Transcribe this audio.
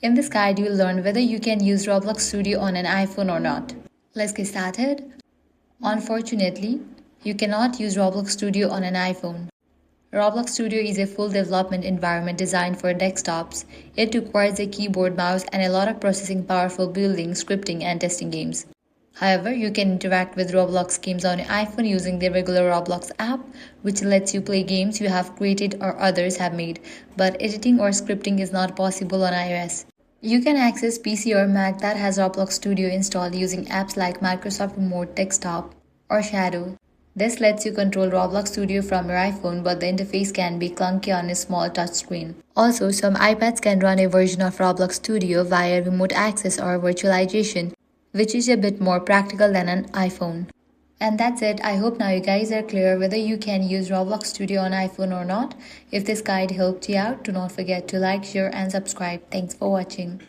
In this guide, you'll learn whether you can use Roblox Studio on an iPhone or not. Let's get started. Unfortunately, you cannot use Roblox Studio on an iPhone. Roblox Studio is a full development environment designed for desktops. It requires a keyboard, mouse, and a lot of processing power for building, scripting, and testing games. However, you can interact with Roblox games on your iPhone using the regular Roblox app, which lets you play games you have created or others have made, but editing or scripting is not possible on iOS. You can access PC or Mac that has Roblox Studio installed using apps like Microsoft Remote Desktop or Shadow. This lets you control Roblox Studio from your iPhone, but the interface can be clunky on a small touchscreen. Also, some iPads can run a version of Roblox Studio via remote access or virtualization, which is a bit more practical than an iPhone. And that's it. I hope now you guys are clear whether you can use Roblox Studio on iPhone or not. If this guide helped you out, do not forget to like, share, and subscribe. Thanks for watching.